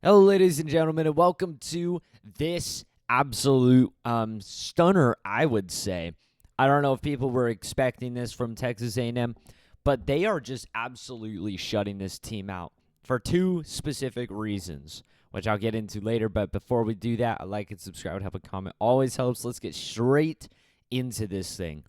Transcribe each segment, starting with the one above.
Hello, ladies and gentlemen, and welcome to this absolute stunner, I would say. I don't know if people were expecting this from Texas A&M, but they are just absolutely shutting this team out for two specific reasons, which I'll get into later. But before we do that, like and subscribe, have a comment. Always helps. Let's get straight into this thing.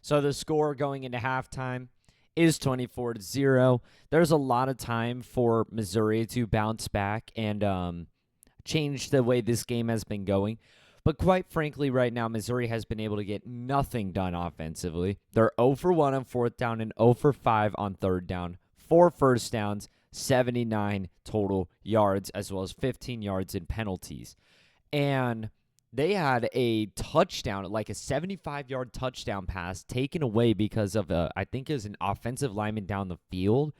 So the score going into halftime is 24-0. There's a lot of time for Missouri to bounce back and change the way this game has been going. But quite frankly, right now, Missouri has been able to get nothing done offensively. They're 0 for 1 on fourth down and 0 for 5 on third down. 4 first downs, 79 total yards, as well as 15 yards in penalties. And they had a touchdown, like a 75-yard touchdown pass taken away because of, I think it was an offensive lineman down the field.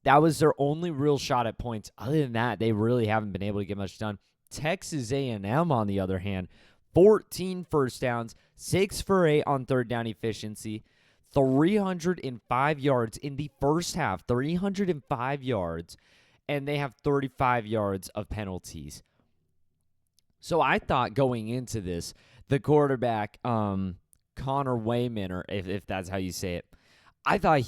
That was their only real shot at points. Other than that, they really haven't been able to get much done. Texas A&M, on the other hand, 14 first downs, 6 for 8 on third down efficiency, 305 yards in the first half, 305 yards, and they have 35 yards of penalties. So I thought going into this, the quarterback, Connor Wayman, or if that's how you say it, I thought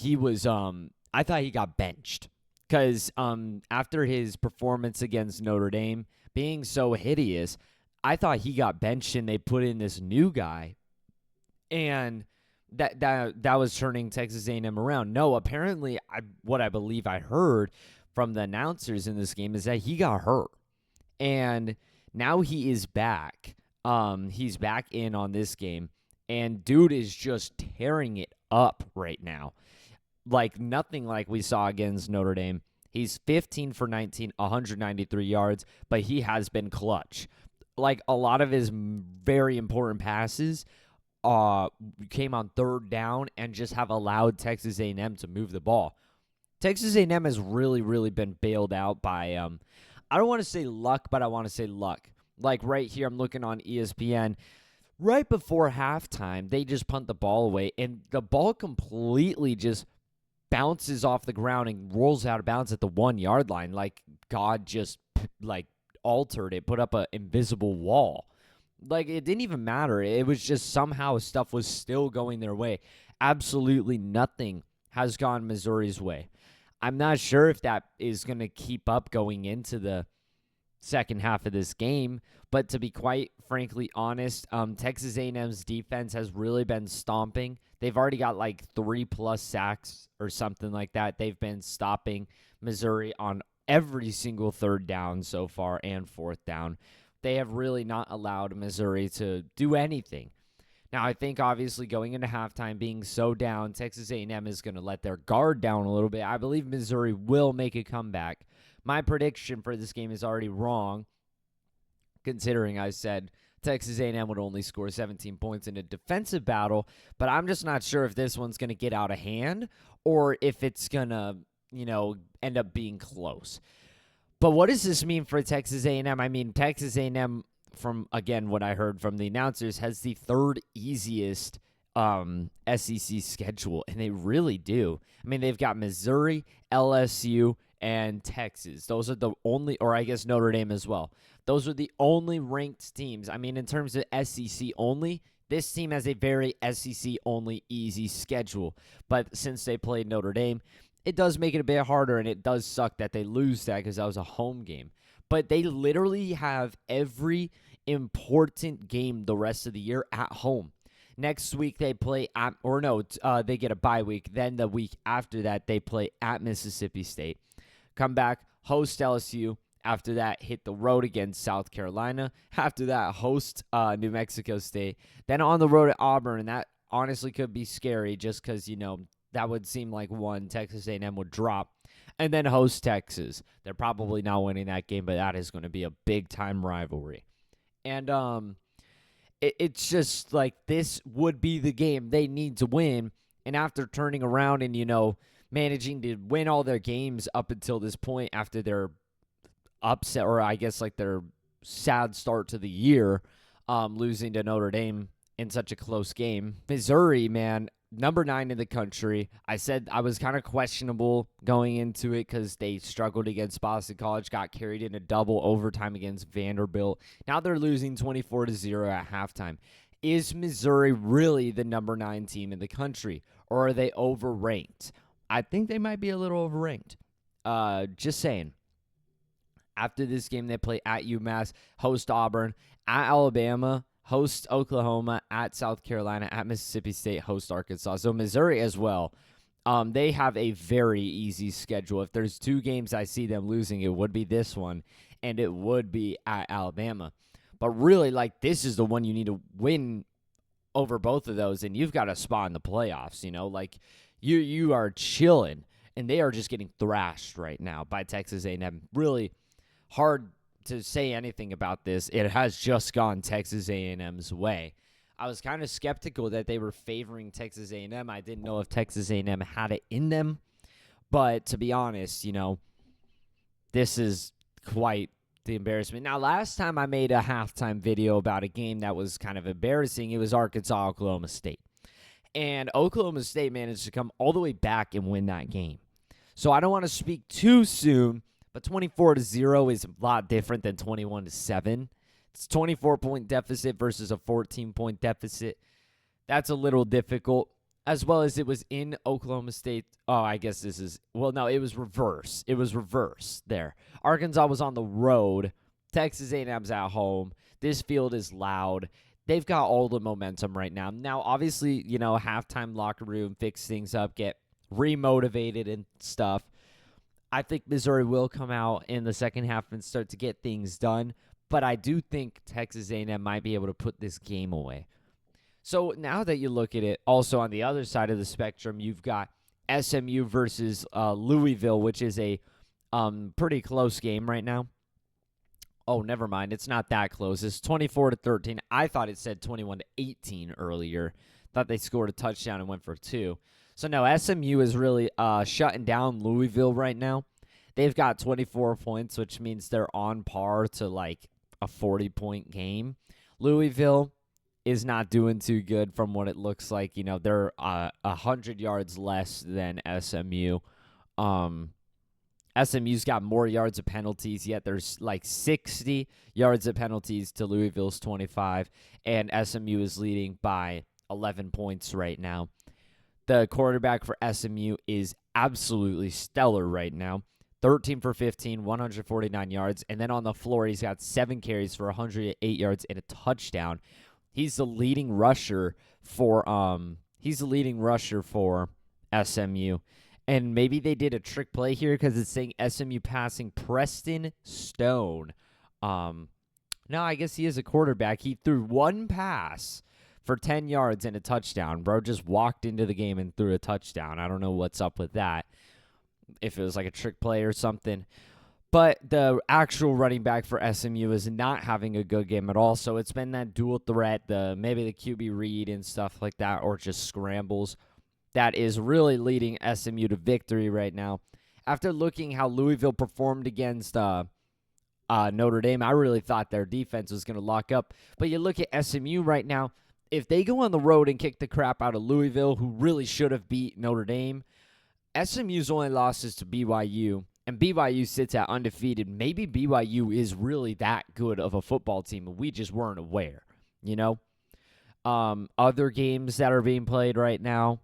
he got benched because after his performance against Notre Dame being so hideous, I thought he got benched and they put in this new guy, and that was turning Texas A&M around. No, apparently, what I believe I heard from the announcers in this game is that he got hurt, and now he is back. He's back in on this game, and dude is just tearing it up right now. Like nothing like we saw against Notre Dame. He's 15 for 19, 193 yards, but he has been clutch. Like a lot of his very important passes came on third down and just have allowed Texas A&M to move the ball. Texas A&M has really, really been bailed out by I don't want to say luck, but I want to say luck. Like right here, I'm looking on ESPN. Right before halftime, they just punt the ball away, and the ball completely just bounces off the ground and rolls out of bounds at the 1 yard line. Like God just altered it, put up an invisible wall. Like it didn't even matter. It was just somehow stuff was still going their way. Absolutely nothing has gone Missouri's way. I'm not sure if that is going to keep up going into the second half of this game, but to be quite frankly honest, Texas A&M's defense has really been stomping. They've already got like 3+ sacks or something like that. They've been stopping Missouri on every single third down so far and fourth down. They have really not allowed Missouri to do anything. Now, I think obviously going into halftime being so down, Texas A&M is going to let their guard down a little bit. I believe Missouri will make a comeback. My prediction for this game is already wrong, considering I said Texas A&M would only score 17 points in a defensive battle, but I'm just not sure if this one's going to get out of hand or if it's going to, end up being close. But what does this mean for Texas A&M? I mean, Texas A&M, from, again, what I heard from the announcers, has the third easiest SEC schedule, and they really do. I mean, they've got Missouri, LSU, and Texas. Those are the only, or I guess Notre Dame as well. Those are the only ranked teams. I mean, in terms of SEC only, this team has a very SEC-only easy schedule. But since they played Notre Dame, it does make it a bit harder, and it does suck that they lose that because that was a home game. But they literally have every important game the rest of the year at home. Next week they play at, they get a bye week. Then the week after that they play at Mississippi State. Come back, host LSU. After that, hit the road against South Carolina. After that, host New Mexico State. Then on the road at Auburn, and that honestly could be scary just because, that would seem like one Texas A&M would drop. And then host Texas. They're probably not winning that game, but that is going to be a big-time rivalry. And it's just like this would be the game they need to win. And after turning around and, managing to win all their games up until this point after their upset, or I guess like their sad start to the year, losing to Notre Dame in such a close game. Missouri, man, number 9 in the country. I said I was kind of questionable going into it because they struggled against Boston College, got carried in a double overtime against Vanderbilt. Now they're losing 24-0 at halftime. Is Missouri really the number 9 team in the country, or are they overranked? I think they might be a little overranked. Just saying. After this game, they play at UMass, host Auburn, at Alabama, host Oklahoma, at South Carolina, at Mississippi State, host Arkansas. So Missouri as well. They have a very easy schedule. If there's 2 games I see them losing, it would be this one, and it would be at Alabama. But really, like, this is the one you need to win over both of those, and you've got a spot in the playoffs, Like, you are chilling, and they are just getting thrashed right now by Texas A&M. Really hard to say anything about this. It has just gone Texas A&M's way. I was kind of skeptical that they were favoring Texas A&M. I didn't know if Texas A&M had it in them. But to be honest, this is quite the embarrassment. Now, last time I made a halftime video about a game that was kind of embarrassing, it was Arkansas-Oklahoma State. And Oklahoma State managed to come all the way back and win that game. So I don't want to speak too soon, but 24-0 is a lot different than 21-7. It's a 24-point deficit versus a 14-point deficit. That's a little difficult, as well as it was in Oklahoma State. Oh, I guess this is, well, no, it was reverse. It was reverse there. Arkansas was on the road. Texas A&M's at home. This field is loud. They've got all the momentum right now. Now, obviously, halftime locker room, fix things up, get remotivated and stuff. I think Missouri will come out in the second half and start to get things done, but I do think Texas A&M might be able to put this game away. So now that you look at it, also on the other side of the spectrum, you've got SMU versus Louisville, which is a pretty close game right now. Oh, never mind. It's not that close. It's 24-13. I thought it said 21-18 earlier. Thought they scored a touchdown and went for 2. So, no, SMU is really shutting down Louisville right now. They've got 24 points, which means they're on par to, like, a 40-point game. Louisville is not doing too good from what it looks like. They're 100 yards less than SMU. SMU's got more yards of penalties, yet there's like 60 yards of penalties to Louisville's 25, and SMU is leading by 11 points right now. The quarterback for SMU is absolutely stellar right now. 13 for 15, 149 yards. And then on the floor, he's got 7 carries for 108 yards and a touchdown. He's the leading rusher for SMU. And maybe they did a trick play here because it's saying SMU passing Preston Stone. No, I guess he is a quarterback. He threw one pass for 10 yards and a touchdown. Bro just walked into the game and threw a touchdown. I don't know what's up with that, if it was like a trick play or something. But the actual running back for SMU is not having a good game at all. So it's been that dual threat, maybe the QB read and stuff like that, or just scrambles, that is really leading SMU to victory right now. After looking how Louisville performed against Notre Dame, I really thought their defense was going to lock up. But you look at SMU right now, if they go on the road and kick the crap out of Louisville, who really should have beat Notre Dame, SMU's only losses to BYU, and BYU sits at undefeated. Maybe BYU is really that good of a football team, and we just weren't aware, Other games that are being played right now,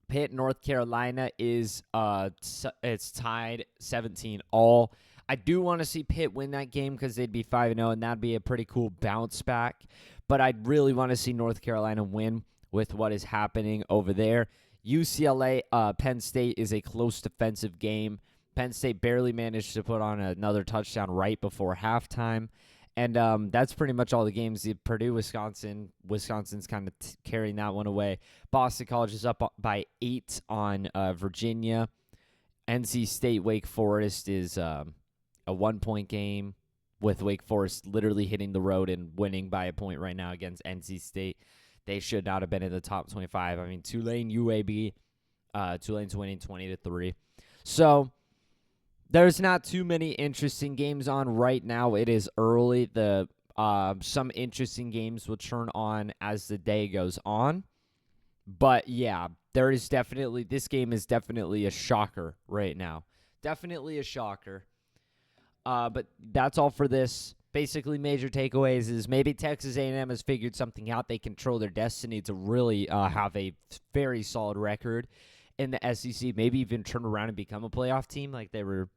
Pitt, North Carolina is it's tied 17-all. I do want to see Pitt win that game because they'd be 5-0, and that'd be a pretty cool bounce back. But I'd really want to see North Carolina win with what is happening over there. UCLA, Penn State is a close defensive game. Penn State barely managed to put on another touchdown right before halftime. And that's pretty much all the games. Purdue, Wisconsin's kind of carrying that one away. Boston College is up by 8 on Virginia. NC State, Wake Forest is a 1-point game, with Wake Forest literally hitting the road and winning by a point right now against NC State. They should not have been in the top 25. I mean, Tulane, UAB, Tulane's winning 20-3. So there's not too many interesting games on right now. It is early. Some interesting games will turn on as the day goes on. But yeah, this game is definitely a shocker right now. Definitely a shocker. But that's all for this. Basically, major takeaways is maybe Texas A&M has figured something out. They control their destiny to really have a very solid record in the SEC. Maybe even turn around and become a playoff team like they were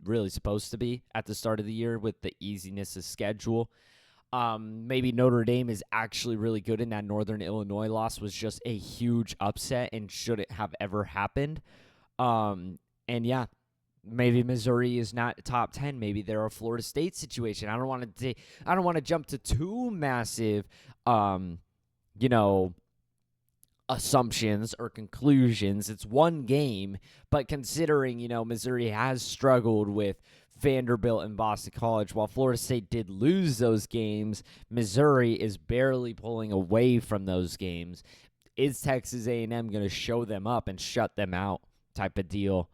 really supposed to be at the start of the year with the easiness of schedule. Maybe Notre Dame is actually really good, and that Northern Illinois loss was just a huge upset and shouldn't have ever happened. And yeah, maybe Missouri is not top 10. Maybe they're a Florida State situation. I don't want to jump to too massive, you know, assumptions or conclusions. It's one game, but considering, Missouri has struggled with Vanderbilt and Boston College, while Florida State did lose those games, Missouri is barely pulling away from those games. Is Texas A&M going to show them up and shut them out type of deal?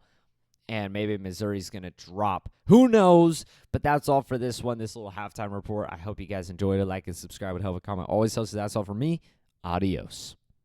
And maybe Missouri's going to drop. Who knows? But that's all for this little halftime report. I hope you guys enjoyed it. Like and subscribe and help a comment. Always helps. That's all for me. Adios.